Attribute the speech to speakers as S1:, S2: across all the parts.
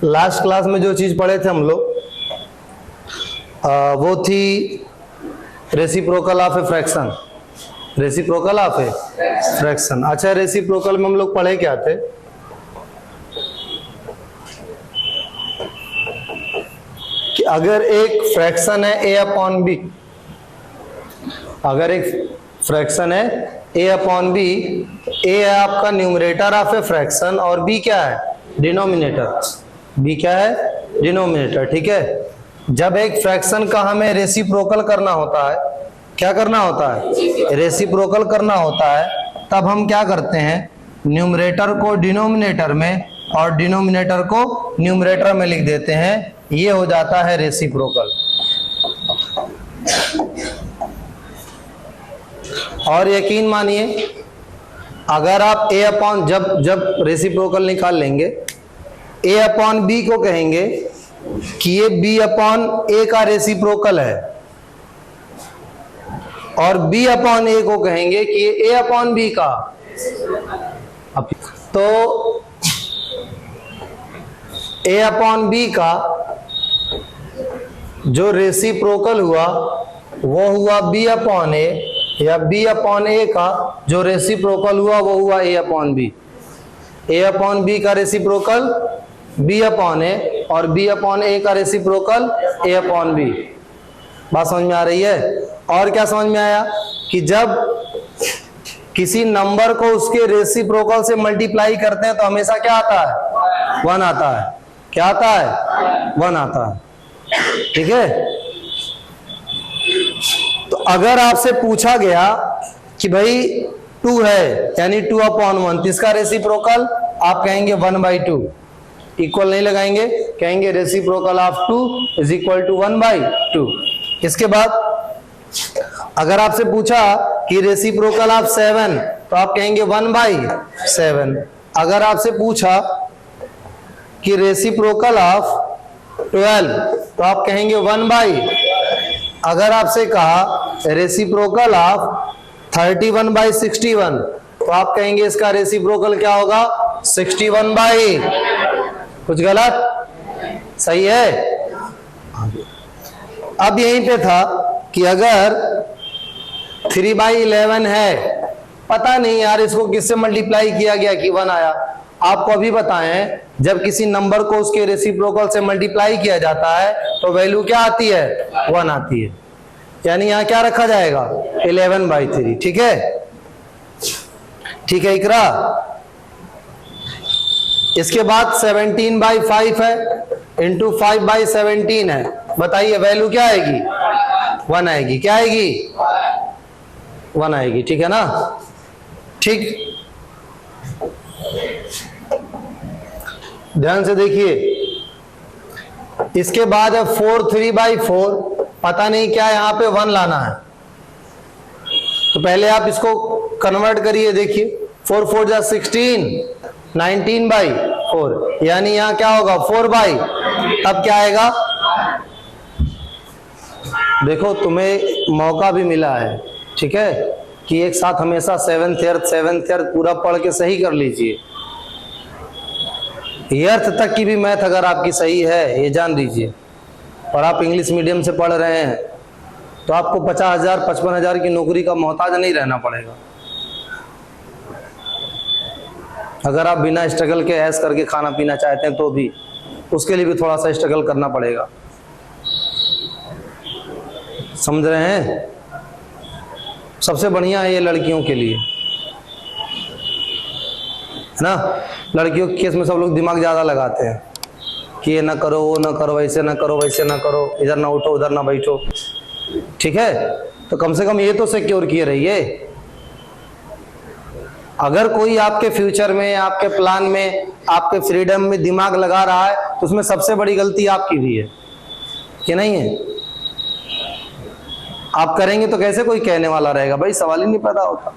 S1: Last class में जो चीज पढ़े थे हम लोग वो थी reciprocal of a fraction. Reciprocal of a fraction. अच्छा, रेसिप्रोकल में हम लोग पढ़े क्या थे? कि अगर एक फ्रैक्शन है a अपॉन बी, अगर एक फ्रैक्शन है a अपॉन बी, a है आपका न्यूमरेटर ऑफ ए फ्रैक्शन और b क्या है? डिनोमिनेटर। b क्या है? डिनोमिनेटर। ठीक है, जब एक फ्रैक्शन का हमें रेसिप्रोकल करना होता है, क्या करना होता है? रेसिप्रोकल करना होता है, तब हम क्या करते हैं? न्यूमरेटर को डिनोमिनेटर में और डिनोमिनेटर को न्यूमरेटर में लिख देते हैं। ये हो जाता है रेसिप्रोकल। और यकीन मानिए, अगर आप a अपॉन जब रेसिप्रोकल निकाल लेंगे, a अपॉन बी को कहेंगे कि ये b अपॉन a का रेसिप्रोकल है, और b अपॉन a को कहेंगे कि ये a अपॉन b का। तो a अपॉन b का जो रेसिप्रोकल हुआ वो हुआ b अपॉन a, या b अपॉन a का जो रेसिप्रोकल हुआ वो हुआ a upon b। a upon b का रेसिप्रोकल b अपॉन a, और b अपॉन a का रेसिप्रोकल a अपॉन b। बात समझ में आ रही है? और क्या समझ में आया? कि जब किसी नंबर को उसके रेसिप्रोकल से मल्टीप्लाई करते हैं तो हमेशा क्या आता है? 1 आता है। क्या आता है? 1 आता है। ठीक है, तो अगर आपसे पूछा गया कि भाई 2 है, यानी 2 अपॉन 1, इसका रेसिप्रोकल आप कहेंगे 1/2। इक्वल नहीं लगाएंगे, कहेंगे reciprocal of 2 is equal to 1/2। इसके बाद अगर आपसे पूछा कि रेसिप्रोकल ऑफ 7, तो आप कहेंगे 1/7। अगर आपसे पूछा कि रेसिप्रोकल ऑफ 12, तो आप कहेंगे 1/। अगर आपसे कहा रेसिप्रोकल ऑफ 31/61, तो आप कहेंगे इसका रेसिप्रोकल क्या होगा? 61/। कुछ गलत? सही है? अब यहीं पे था कि अगर 3/11 है, पता नहीं यार इसको किससे मल्टीप्लाई किया गया कि 1 आया। आपको अभी बताएं, जब किसी नंबर को उसके रेसिप्रोकल से मल्टीप्लाई किया जाता है तो वैल्यू क्या आती है? 1 आती है। यानी यहां क्या रखा जाएगा? 11/3। ठीक है? ठीक है इकरा? इसके बाद 17/5 है, इंटू 5/17 है। बताइए वैल्यू क्या आएगी? 1 आएगी। क्या आएगी? 1 आएगी। ठीक है ना? ठीक, ध्यान से देखिए। इसके बाद है 4 3/4। पता नहीं क्या यहां पे 1 लाना है, तो पहले आप इसको कन्वर्ट करिए। देखिए 4 4 जा 16, 19/4, यानी यहां क्या होगा? 4/। अब क्या आएगा? देखो तुम्हें मौका भी मिला है, ठीक है, कि एक साथ हमेशा 7th ईयर्थ पूरा पढ़ के सही कर लीजिए। ईयर्थ तक की भी मैथ अगर आपकी सही है, ये जान लीजिए, और आप इंग्लिश मीडियम से पढ़ रहे हैं, तो आपको 50,000 55,000 की नौकरी का मोहताज नहीं रहना पड़ेगा। अगर आप बिना स्ट्रगल के ऐश करके खाना पीना चाहते हैं तो भी उसके लिए भी थोड़ा सा स्ट्रगल करना पड़ेगा। समझ रहे हैं? सबसे बढ़िया है ये लड़कियों के लिए, है ना? लड़कियों के केस में सब लोग दिमाग ज्यादा लगाते हैं कि ये ना करो, वो ना करो, ऐसे ना करो, वैसे ना करो, इधर ना उठो, उधर ना बैठो। ठीक है, तो कम से कम ये तो सिक्योर किए रहिए। अगर कोई आपके फ्यूचर में, आपके प्लान में, आपके फ्रीडम में दिमाग लगा रहा है, तो उसमें सबसे बड़ी गलती आपकी भी है, कि नहीं है? आप करेंगे तो कैसे कोई कहने वाला रहेगा? भाई सवाल ही नहीं पैदा होता।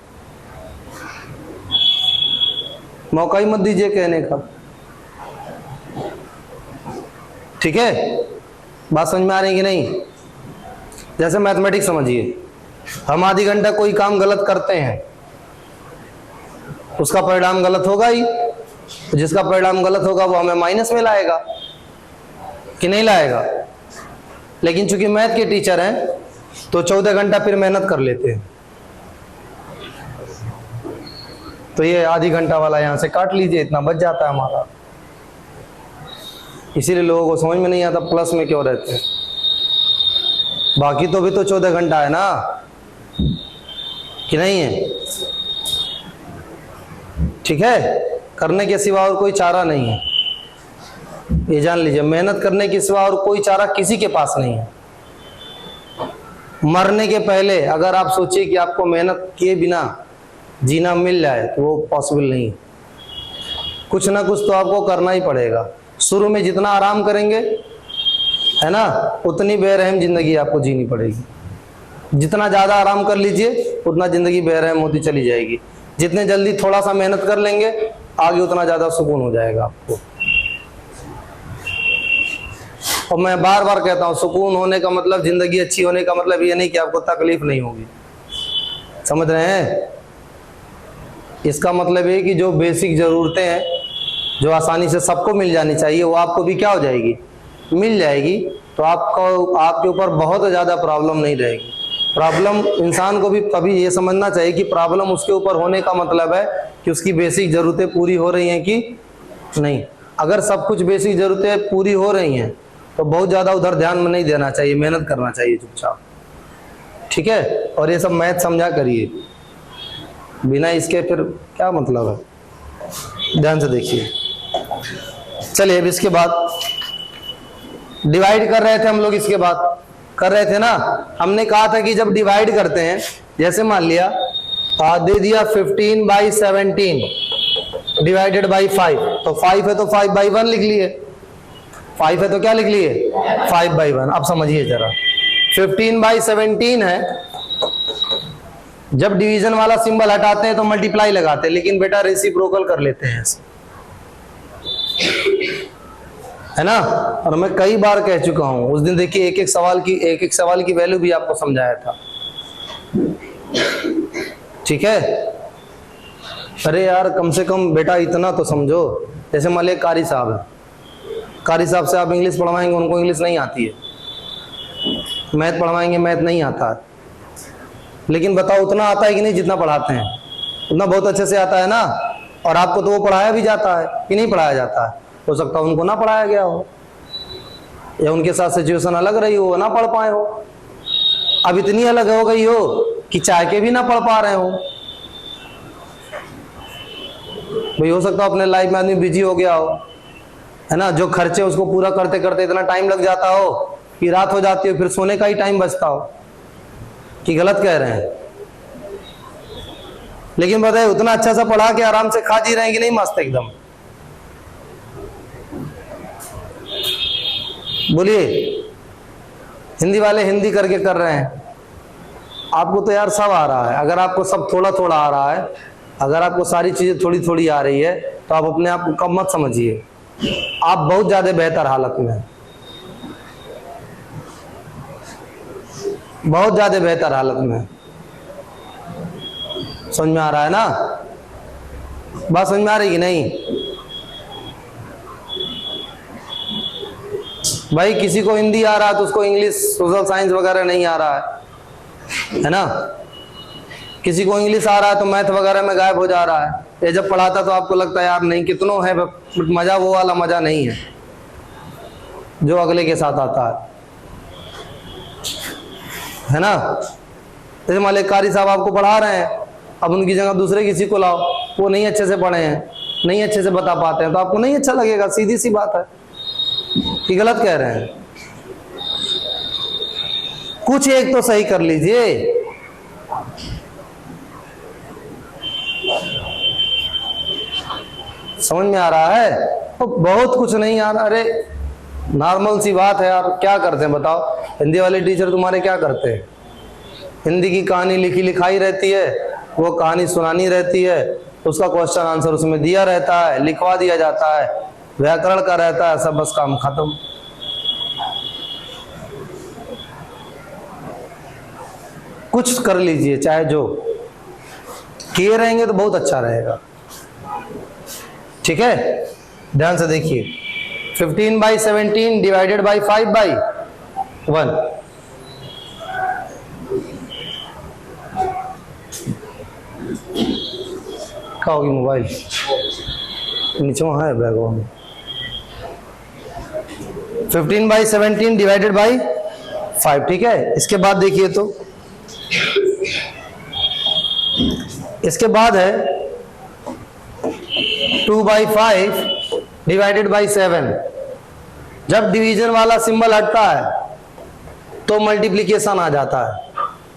S1: मौका ही मत दीजिए कहने का। ठीक है, बात समझ में आ रही है कि नहीं? जैसे मैथमेटिक्स समझिए, हम आधी घंटा कोई काम गलत करते हैं, उसका परिणाम गलत होगा ही, तो जिसका परिणाम गलत होगा वो हमें माइनस में लाएगा। कि नहीं लाएगा? लेकिन चूंकि मैथ के टीचर हैं तो 14 घंटा फिर मेहनत कर लेते हैं। तो ये आधी घंटा वाला यहां से काट लीजिए, इतना बच जाता है हमारा। इसीलिए लोगों को समझ में नहीं आता प्लस में क्यों रहते हैं। बाकी तो भी तो 14 घंटा है ना, कि नहीं है? ठीक है, करने के सिवा और कोई चारा नहीं है, ये जान लीजिए। मेहनत करने के सिवा और कोई चारा किसी के पास नहीं है। मरने के पहले अगर आप सोचिए कि आपको मेहनत किए बिना जीना मिल जाए तो वो पॉसिबल नहीं है। कुछ ना कुछ तो आपको करना ही पड़ेगा। शुरू में जितना आराम करेंगे, है ना, उतनी बेरहम जिंदगी आपको जीनी पड़ेगी। जितना ज्यादा आराम कर लीजिए उतना जिंदगी बेरहम होती चली जाएगी। जितने जल्दी थोड़ा सा मेहनत कर लेंगे आगे उतना ज्यादा सुकून हो जाएगा आपको। और मैं बार बार कहता हूं, सुकून होने का मतलब, जिंदगी अच्छी होने का मतलब ये नहीं कि आपको तकलीफ नहीं होगी। समझ रहे हैं? इसका मतलब ये कि जो बेसिक जरूरतें हैं जो आसानी से सबको मिल जानी चाहिए वो आपको भी क्या हो जाएगी, मिल जाएगी। तो आपको, आपके ऊपर बहुत ज़्यादा प्रॉब्लम नहीं रहेगी। प्रॉब्लम इंसान को भी कभी ये समझना चाहिए कि प्रॉब्लम उसके ऊपर होने का मतलब है कि उसकी बेसिक ज़रूरतें पूरी हो रही हैं कि नहीं। अगर सब कुछ बेसिक ज़रूरतें पूरी हो रही हैं तो बहुत ज़्यादा उधर ध्यान में नहीं देना चाहिए, मेहनत करना चाहिए चुपचाप। ठीक है? और ये सब मैथ समझा करिए, बिना इसके फिर क्या मतलब है। ध्यान से देखिए। चलिए अब इसके बाद डिवाइड कर रहे थे हम लोग, इसके बाद कर रहे थे ना, हमने कहा था कि जब डिवाइड करते हैं, जैसे मान लिया दे दिया 15/17 डिवाइडेड बाई 5, तो 5 है तो 5/1 लिख लिए। 5 है तो क्या लिख लिए? 5/1। अब समझिए जरा, 15/17 है। जब डिवीजन वाला सिंबल हटाते हैं तो मल्टीप्लाई लगाते हैं, लेकिन बेटा रेसिप्रोकल कर लेते हैं ऐसे, है ना। और मैं कई बार कह चुका हूं, उस दिन देखिए एक एक सवाल की वैल्यू भी आपको समझाया था। ठीक है? अरे यार कम से कम बेटा इतना तो समझो। जैसे मान लिया कारी साहब है, कारी साहब से आप इंग्लिश पढ़वाएंगे, उनको इंग्लिश नहीं आती है। मैथ पढ़वाएंगे, मैथ नहीं आता है। लेकिन बताओ उतना आता है कि नहीं जितना पढ़ाते हैं? उतना बहुत अच्छे से आता है ना। और आपको तो वो पढ़ाया भी जाता है कि नहीं पढ़ाया जाता है? हो सकता है उनको ना पढ़ाया गया हो, या उनके साथ सिचुएशन अलग रही हो, ना पढ़ पाए हो। अब इतनी अलग हो गई हो कि चाह के भी ना पढ़ पा रहे हो। भाई हो सकता है अपने लाइफ में आदमी बिजी हो गया हो, है ना, जो खर्चे उसको पूरा करते करते इतना टाइम लग जाता हो कि रात हो जाती हो, फिर सोने का ही टाइम बचता हो। कि गलत कह रहे हैं? लेकिन बताइए उतना अच्छा सा पढ़ा के आराम से खा जी रहे हैं कि नहीं? मस्त एकदम। बोलिए। हिंदी वाले हिंदी करके कर रहे हैं, आपको तो यार सब आ रहा है। अगर आपको सब थोड़ा थोड़ा आ रहा है, अगर आपको सारी चीजें थोड़ी थोड़ी आ रही है, तो आप अपने आप को कम मत समझिए। आप बहुत ज्यादा बेहतर हालत में हैं, बहुत ज्यादा बेहतर हालत में। समझ में आ रहा है ना? बात समझ में आ रही कि नहीं? भाई किसी को हिंदी आ रहा है तो उसको इंग्लिश, सोशल साइंस वगैरह नहीं आ रहा है ना। किसी को इंग्लिश आ रहा है तो मैथ वगैरह में गायब हो जा रहा है। ये जब पढ़ाता तो आपको लगता है यार नहीं कितनों है, मजा वो वाला मजा नहीं है जो अगले के साथ आता है ना। जैसे मान लीजिए कारी साहब आपको पढ़ा रहे हैं, अब उनकी जगह दूसरे किसी को लाओ, वो नहीं अच्छे से पढ़े हैं, नहीं अच्छे से बता पाते हैं, तो आपको नहीं अच्छा लगेगा। सीधी सी बात है कि गलत कह रहे हैं? कुछ एक तो सही कर लीजिए। समझ में आ रहा है? तो बहुत कुछ नहीं आ रहा। अरे नॉर्मल सी बात है यार, क्या करते हैं बताओ? हिंदी वाले टीचर तुम्हारे क्या करते हैं? हिंदी की कहानी लिखी लिखाई रहती है, वो कहानी सुनानी रहती है, उसका क्वेश्चन आंसर उसमें दिया रहता है, लिखवा दिया जाता है, व्याकरण का रहता है, सब बस काम खत्म। कुछ कर लीजिए, चाहे जो किए रहेंगे तो बहुत अच्छा रहेगा। ठीक है? ध्यान से देखिए, 15/17 डिवाइडेड बाई 5/1। क्या होगी मोबाइल नीचे है बैग में। 15/17 डिवाइडेड बाई 5, ठीक है। इसके बाद देखिए तो इसके बाद है 2/5 डिवाइडेड बाई 7। जब डिवीजन वाला सिंबल हटता है तो मल्टीप्लीकेशन आ जाता है।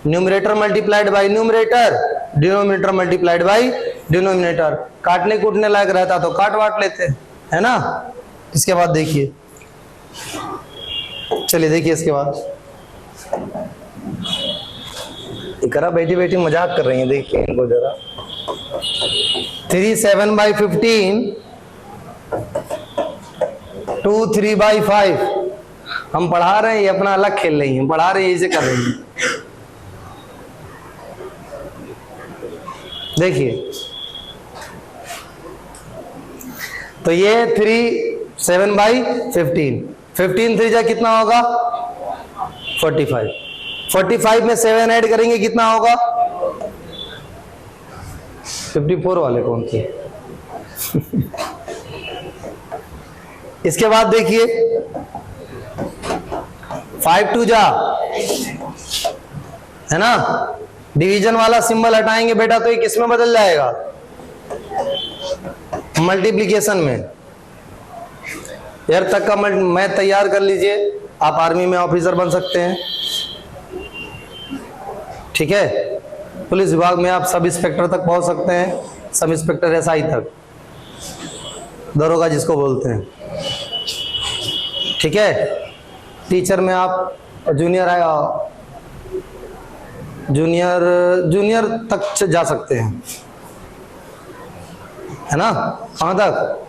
S1: Numerator multiplied by numerator, denominator multiplied by denominator. काटने कूटने लायक रहता तो काट वाट लेते, है ना। इसके बाद देखिए, चलिए देखिए इसके बाद इकरा बैठी बैठी मजाक कर रही है, देखिए इनको जरा। 3 7/15 2 3/5। हम पढ़ा रहे हैं, ये अपना अलग खेल रही हैं, पढ़ा रहे हैं इसे कर रही हैं। देखिए तो ये 3 7/15, 15 3 जा कितना होगा 45। 45 में 7 ऐड करेंगे कितना होगा 54 वाले कौन थे। इसके बाद देखिए 5 2 जा, है ना। डिवीजन वाला सिंबल हटाएंगे बेटा तो ये किस में बदल जाएगा, मल्टीप्लिकेशन में। यार तक का मैथ तैयार कर लीजिए, आप आर्मी में ऑफिसर बन सकते हैं, ठीक है। पुलिस विभाग में आप सब इंस्पेक्टर तक पहुंच सकते हैं, सब इंस्पेक्टर एसआई तक, दरोगा जिसको बोलते हैं, ठीक है। टीचर में आप जूनियर तक जा सकते हैं, है ना। कहाँ तक,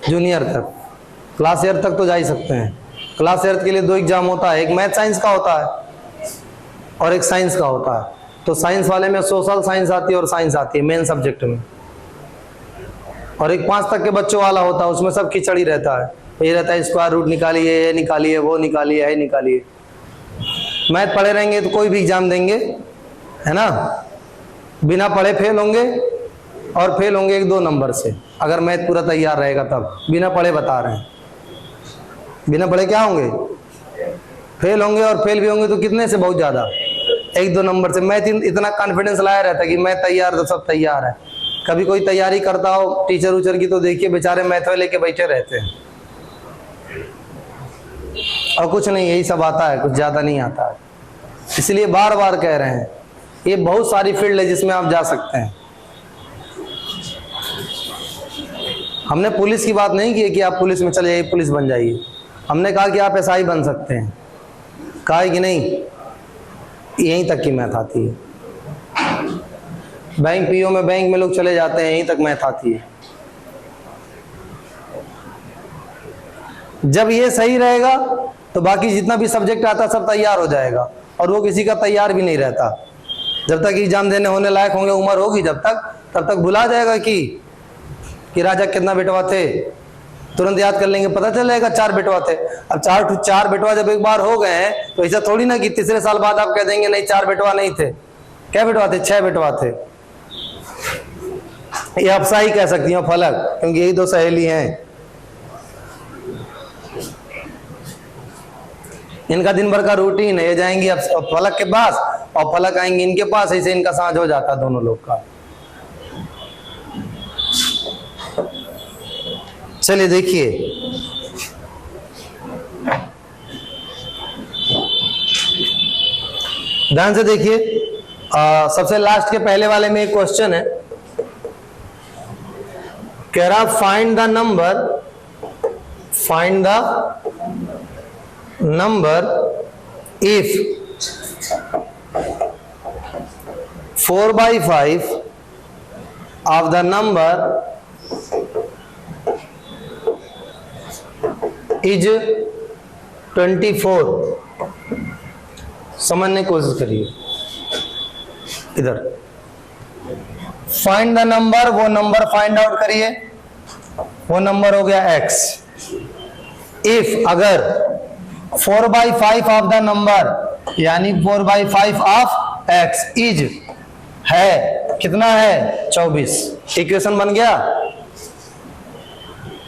S1: जूनियर तक। क्लास 8 तक तो जा ही सकते हैं। क्लास 8 के लिए 2 एग्जाम होता है, एक मैथ साइंस का होता है और एक साइंस का होता है। तो साइंस वाले में सोशल साइंस आती है और साइंस आती है मेन सब्जेक्ट में। और एक 5 तक के बच्चों वाला होता है, उसमें सब खिचड़ी रहता है, ये रहता है स्क्वायर रूट निकालिए, ये निकालिए, वो निकालिए, ये निकालिए। मैथ पढ़े रहेंगे तो कोई भी एग्जाम देंगे, है ना। बिना पढ़े फेल होंगे, और फेल होंगे 1-2 नंबर से। अगर मैथ पूरा तैयार रहेगा तब, बिना पढ़े बता रहे हैं, बिना पढ़े क्या होंगे, फेल होंगे। और फेल भी होंगे तो कितने से, बहुत ज्यादा, 1-2 नंबर से। मैथ इतना कॉन्फिडेंस लाया रहता है कि मैं तैयार, तो सब तैयार है। कभी कोई तैयारी करता हो टीचर उचर की तो देखिए बेचारे मैथ में लेके बैठे रहते हैं, और कुछ नहीं, यही सब आता है, कुछ ज्यादा नहीं आता है। इसलिए बार बार कह रहे हैं, ये बहुत सारी फील्ड है जिसमें आप जा सकते हैं। हमने पुलिस की बात नहीं की कि आप पुलिस में चले जाइए, पुलिस बन जाइए। हमने कहा कि आप एसआई बन सकते हैं, कहा है कि नहीं। यहीं तक की मैथ आती है। बैंक पीओ में, बैंक में लोग चले जाते हैं, यहीं तक मैथ आती है। जब ये सही रहेगा तो बाकी जितना भी सब्जेक्ट आता सब तैयार हो जाएगा, और वो किसी का तैयार भी नहीं रहता। जब तक एग्जाम देने होने लायक होंगे, उम्र होगी जब तक, तब तक भुला जाएगा कि राजा कितना बेटवा थे, तुरंत याद कर लेंगे, पता चल जाएगा 4 बेटवा थे। अब 4 बेटवा जब एक बार हो गए हैं तो ऐसा थोड़ी ना कि तीसरे साल बाद आप कह देंगे नहीं 4 बेटवा नहीं थे। क्या बेटवा थे, 6 बेटवा थे। ये अफसा ही कह सकती हैं, फलक, क्योंकि यही 2 सहेली हैं। इनका दिन भर का रूटीन है, ये जाएंगी अब फलक के पास और फलक आएंगे इनके पास, ऐसे इनका साझ हो जाता दोनों लोग का। चलिए देखिए, ध्यान से देखिए। सबसे लास्ट के पहले वाले में एक क्वेश्चन है, कह रहा find the number if 4/5 of the number is 24। समझने की कोशिश करिए। इधर फाइंड द नंबर, वो नंबर फाइंड आउट करिए। वो नंबर हो गया x। इफ अगर 4/5 ऑफ द नंबर यानी 4/5 ऑफ x इज है, कितना है 24। इक्वेशन बन गया।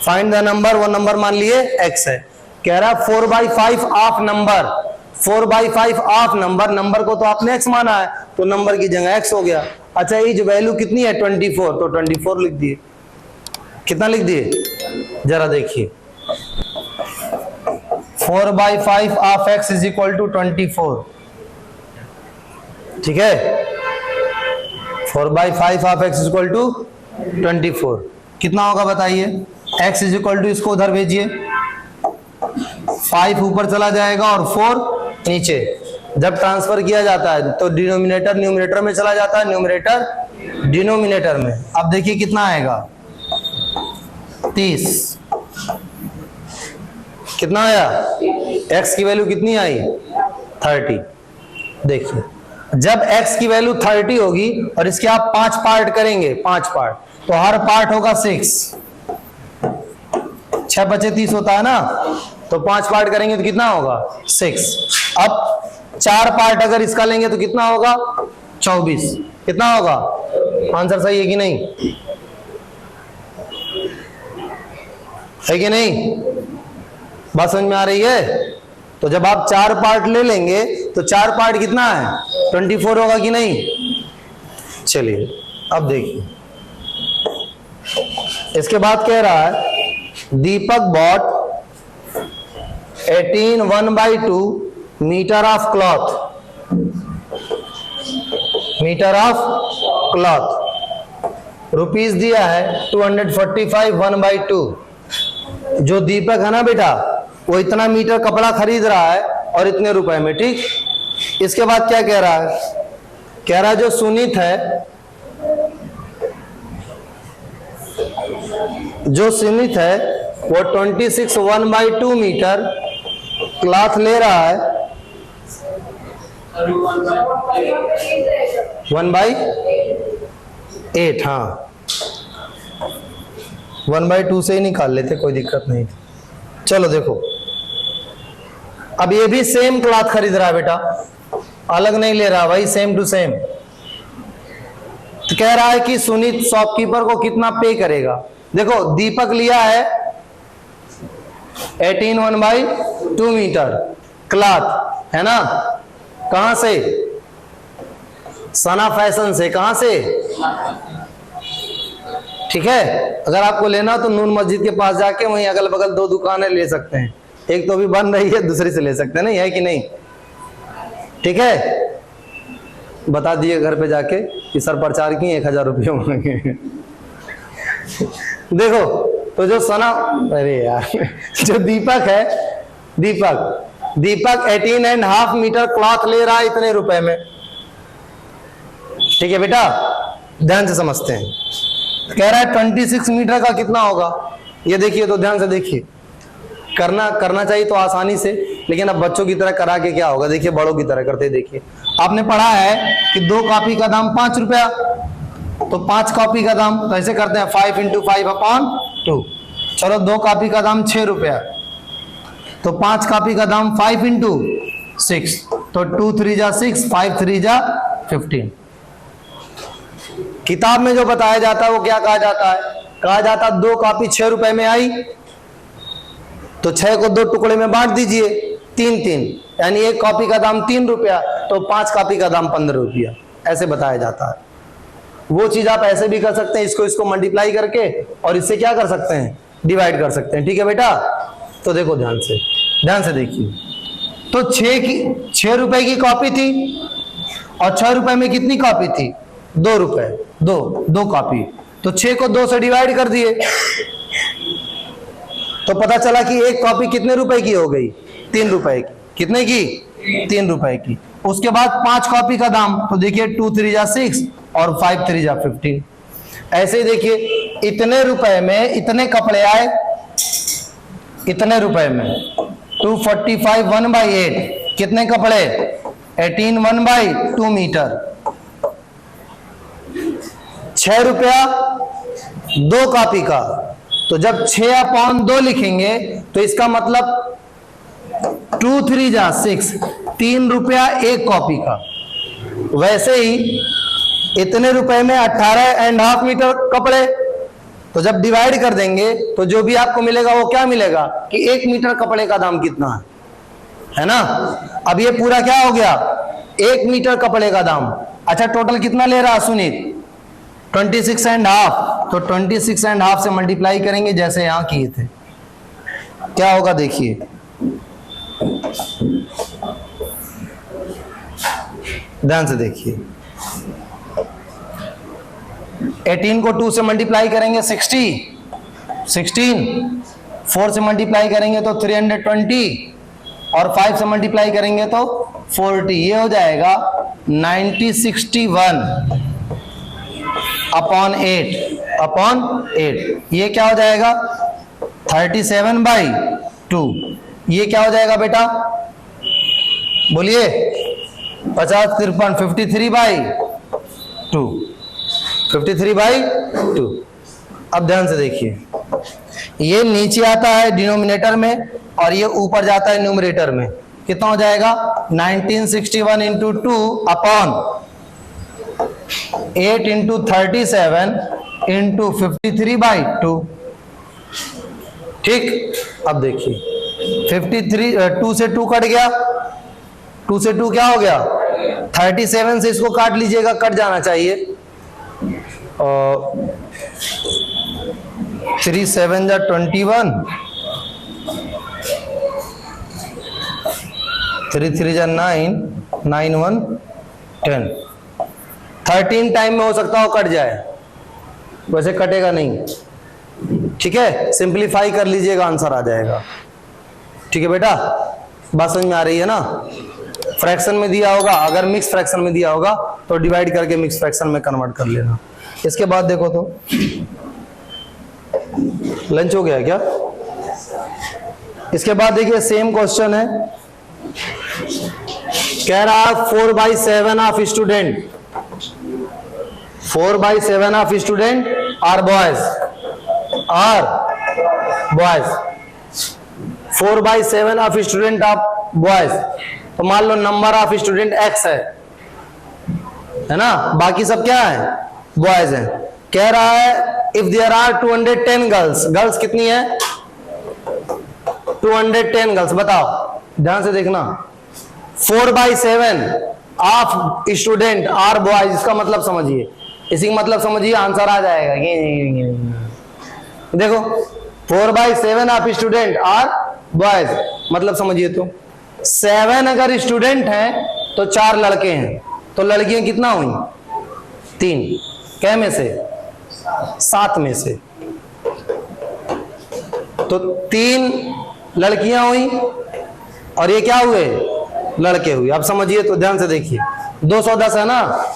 S1: फाइंड द नंबर, वो नंबर मान लिए x है। कह रहा 4/5 of number, 4/5 of number, number को तो आपने x माना है तो नंबर की जगह x हो गया। अच्छा इज वैल्यू कितनी है 24, तो 24 लिख दिए। कितना लिख दिए जरा देखिए, 4/5 of x is equal to 24। ठीक है, 4/5 of x is equal to 24 कितना होगा बताइए। x इज इक्वल टू, इसको उधर भेजिए, 5 ऊपर चला जाएगा और 4 नीचे। जब ट्रांसफर किया जाता है तो डिनोमिनेटर न्यूमरेटर में चला जाता है, न्यूमरेटर डिनोमिनेटर में। अब देखिए कितना आएगा 30। कितना आया, x की वैल्यू कितनी आई 30। देखिए जब x की वैल्यू 30 होगी और इसके आप 5 पार्ट करेंगे, 5 पार्ट, तो हर पार्ट होगा 6। 6 बचे 30 होता है ना, तो 5 पार्ट करेंगे तो कितना होगा 6। अब 4 पार्ट अगर इसका लेंगे तो कितना होगा 24। कितना होगा, आंसर सही है कि नहीं, है कि नहीं, बात समझ में आ रही है। तो जब आप 4 पार्ट ले लेंगे तो 4 पार्ट कितना है 24 होगा कि नहीं। चलिए अब देखिए, इसके बाद कह रहा है Deepak bought 18 1/2 metre of cloth, metre of cloth, rupees दिया है 245 1/2। जो दीपक है ना बेटा, वो इतना मीटर कपड़ा खरीद रहा है और इतने रुपए में। ठीक, इसके बाद क्या कह रहा है, कह रहा है जो सुनीत है, जो सुनीत है वो 26 1/2 मीटर क्लॉथ ले रहा है, 1/8। हाँ 1/2 से ही निकाल लेते, कोई दिक्कत नहीं। चलो देखो, अब ये भी सेम क्लॉथ खरीद रहा है बेटा, अलग नहीं ले रहा भाई, सेम टू सेम। तो कह रहा है कि सुनीत शॉपकीपर को कितना पे करेगा। देखो दीपक लिया है 18 1/2 मीटर क्लॉथ, है ना, कहां से, सना फैशन से। कहां से, ठीक है। अगर आपको लेना तो नून मस्जिद के पास जाके वहीं अगल बगल 2 दुकानें ले सकते हैं, एक तो अभी बन रही है, दूसरी से ले सकते हैं, नहीं है कि नहीं, ठीक है। बता दिए घर पे जाके कि सर प्रचार की 1000 रुपये मांगे। देखो तो जो सना, अरे यार जो दीपक है, दीपक 18.5 मीटर क्लॉथ ले रहा है इतने रुपए में। ठीक है बेटा, ध्यान से समझते हैं। कह रहा है 26 मीटर का कितना होगा, ये देखिए, तो ध्यान से देखिए। करना चाहिए तो आसानी से, लेकिन अब बच्चों की तरह करा के क्या होगा, देखिए बड़ों की तरह करते। देखिए आपने पढ़ा है कि 2 कॉपी का दाम 5 रुपया, तो 5 कॉपी का दाम तो ऐसे करते हैं 5 × 5/2। चलो 2 कॉपी का दाम 6 रुपया, तो 5 कॉपी का दाम 5 × 6, तो 2 3 जा 6, 5 3 जा 15। किताब में जो बताया जाता है वो क्या कहा जाता है, कहा जाता है 2 कॉपी 6 रुपए में आई तो 6 को 2 टुकड़े में बांट दीजिए 3-3, यानी 1 कॉपी का दाम 3 रुपया, तो 5 कॉपी का दाम 15 रुपया, ऐसे बताया जाता है। वो चीज आप ऐसे भी कर सकते हैं, इसको मल्टीप्लाई करके, और इससे क्या कर सकते हैं, डिवाइड कर सकते हैं। ठीक है बेटा, तो देखो ध्यान से देखिए। तो 6 रुपए की कॉपी थी और 6 रुपए में कितनी कॉपी थी, 2 रुपए, 2 कॉपी, तो 6 को 2 से डिवाइड कर दिए, तो पता चला कि 1 कॉपी कितने रुपए की हो गई, 3 रुपए की। कितने की, 3 रुपए की। उसके बाद 5 कॉपी का दाम, तो देखिए 2 3 जा 6 और 5 3 जा 15। ऐसे ही देखिए इतने रुपए में इतने कपड़े आए, इतने रुपए में 245 1/8, कितने कपड़े, 18 1/2 मीटर। 6 रुपया 2 कॉपी का, तो जब 6/2 लिखेंगे तो इसका मतलब 2 3 जा 6, 3 रुपया एक कॉपी का। वैसे ही इतने रुपए में 18.5 मीटर कपड़े, तो जब डिवाइड कर देंगे तो जो भी आपको मिलेगा वो क्या मिलेगा कि 1 मीटर कपड़े का दाम कितना है ना। अब ये पूरा क्या हो गया, 1 मीटर कपड़े का दाम। अच्छा टोटल कितना ले रहा सुनीत, 26.5, तो 26.5 से मल्टीप्लाई करेंगे जैसे यहां किए थे, क्या होगा देखिए, ध्यान से देखिए। 18 को 2 से मल्टीप्लाई करेंगे 60, 16, 4 से मल्टीप्लाई करेंगे तो 320, और 5 से मल्टीप्लाई करेंगे तो 40। ये हो जाएगा 9061/8। ये क्या हो जाएगा 37/2। ये क्या हो जाएगा बेटा, बोलिए 50 53 53/2, 53/2। अब ध्यान से देखिए, ये नीचे आता है डिनोमिनेटर में और ये ऊपर जाता है न्यूमरेटर में। कितना हो जाएगा 1961 × 2/8 × 37 × 53/2। ठीक, अब देखिए 2 से 2 कट गया, 2 से 2 क्या हो गया 37 से इसको काट लीजिएगा, कट जाना चाहिए। 3 7 जा 21, 3 3 जा 9, 9 1 10। 13 टाइम में हो सकता हो कट जाए, वैसे कटेगा नहीं। ठीक है, सिंपलीफाई कर लीजिएगा, आंसर आ जाएगा। ठीक है बेटा, बात समझ में आ रही है ना। फ्रैक्शन में दिया होगा, अगर मिक्स फ्रैक्शन में दिया होगा तो डिवाइड करके मिक्स फ्रैक्शन में कन्वर्ट कर लेना। इसके बाद देखो तो लंच हो गया क्या। इसके बाद देखिए सेम क्वेश्चन है, कह रहा 4/7 of student, 4/7 of student are boys, 4/7 of student of boys. तो मान लो नंबर ऑफ स्टूडेंट x है ना, बाकी सब क्या है बॉयज है। कह रहा है if there are 210 girls, girls कितनी है 210 गर्ल्स, बताओ ध्यान से देखना। 4/7 ऑफ स्टूडेंट आर बॉयज, इसका मतलब समझिए, इसी का मतलब समझिए, आंसर आ जाएगा। देखो 4/7 ऑफ स्टूडेंट आर बॉयज, मतलब समझिए तो 7 अगर स्टूडेंट हैं तो 4 लड़के हैं, तो लड़कियां कितना हुई 3, कै में से 7 में से, तो 3 लड़कियां हुई और ये क्या हुए लड़के हुए। अब समझिए तो ध्यान से देखिए, 210 है ना,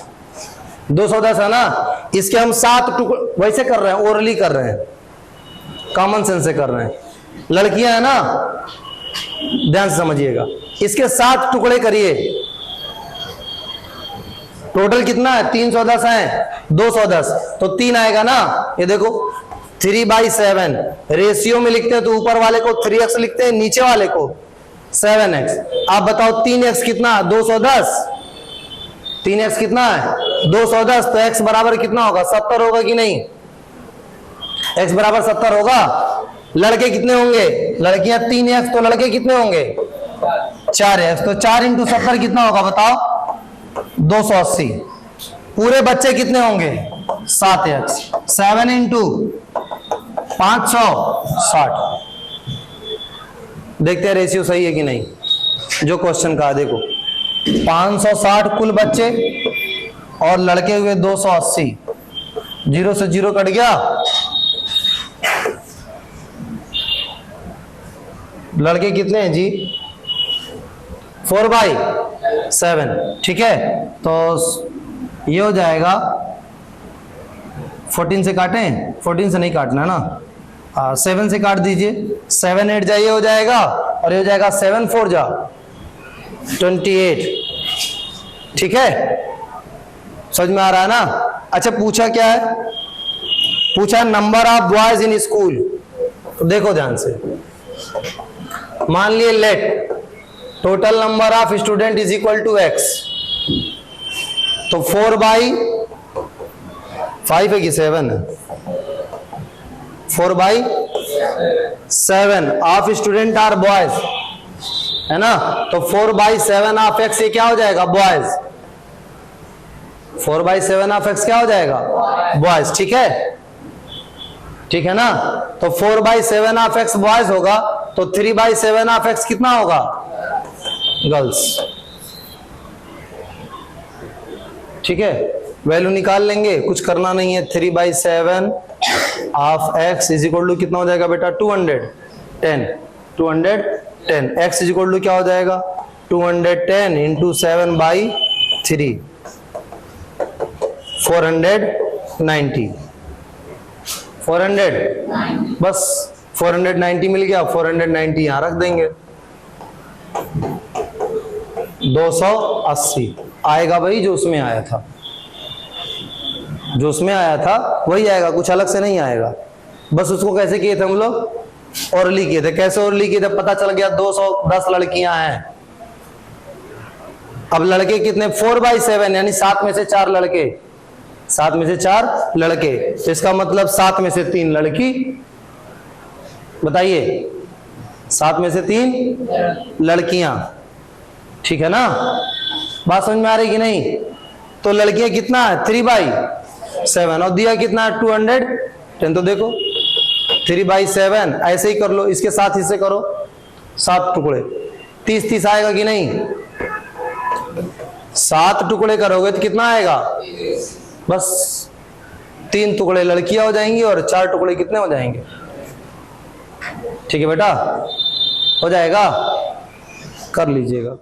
S1: 210 है ना, इसके हम 7 टुकड़े वैसे कर रहे हैं, ओरली कर रहे हैं, कॉमन सेंस से कर रहे हैं। लड़कियां है ना, ध्यान से समझिएगा, इसके 7 टुकड़े करिए, टोटल कितना है 310 है, 210 तो 3 आएगा ना। ये देखो 3/7 रेशियो में लिखते हैं तो ऊपर वाले को 3x लिखते हैं, नीचे वाले को 7x। आप बताओ 3x कितना 210, 3x कितना है 210, तो x बराबर कितना होगा 70 होगा कि नहीं, x बराबर 70 होगा। लड़के कितने होंगे, लड़कियां 3x, तो लड़के कितने होंगे 4x, तो 4 × 70 कितना होगा बताओ 280। पूरे बच्चे कितने होंगे 7x, 7 × 560। देखते हैं रेशियो सही है कि नहीं, जो क्वेश्चन का देखो 560 कुल बच्चे और लड़के हुए 280, 0 से 0 कट गया, लड़के कितने हैं जी 4/7। ठीक है, तो ये हो जाएगा 14 से काटें, 14 से नहीं काटना है ना, 7 से काट दीजिए, 7 8 जाइए हो जाएगा, और ये हो जाएगा 7 4 जा 28। ठीक है, समझ में आ रहा है ना। अच्छा पूछा क्या है, पूछा number of boys in school, तो देखो ध्यान से, मान लिए let total number of student is equal to x, तो 4/5 है कि 7 है, 4/7 ऑफ स्टूडेंट आर बॉयज, है ना, तो 4/7 ऑफ x ये क्या हो जाएगा, बॉयज। 4/7 ऑफ x क्या हो जाएगा, बॉयज। ठीक है, ठीक है ना, तो 4/7 ऑफ x बॉयज होगा, तो 3/7 ऑफ x कितना होगा, गर्ल्स। ठीक है, वैल्यू निकाल लेंगे, कुछ करना नहीं है। 3/7 of x is equal to कितना हो जाएगा बेटा, 210, 210। x इज इक्वल टू क्या हो जाएगा, 210 इंटू 7/3, 490, 400, बस 490 मिल गया, 490 यहां रख देंगे। 280 आएगा भाई, जो उसमें आया था, जो उसमें आया था वही आएगा, कुछ अलग से नहीं आएगा। बस उसको कैसे किए थे हम लोग, ओरली किए थे। कैसे ओरली किए थे, पता चल गया 210 लड़कियां हैं। अब लड़के कितने, 4/7 यानी 7 में से 4 लड़के, 7 में से 4 लड़के, इसका मतलब 7 में से 3 लड़की। बताइए, 7 में से 3 लड़कियां। ठीक है ना, बात समझ में आ रही कि नहीं। तो लड़कियां कितना है, 3/7, और दिया कितना है, 210। तो देखो 3/7 ऐसे ही कर लो, इसके साथ हिस्से करो, 7 टुकड़े, 30 आएगा कि नहीं। 7 टुकड़े करोगे तो कितना आएगा, बस 3 टुकड़े लड़कियां हो जाएंगी और 4 टुकड़े कितने हो जाएंगे। ठीक है बेटा, हो जाएगा, कर लीजिएगा।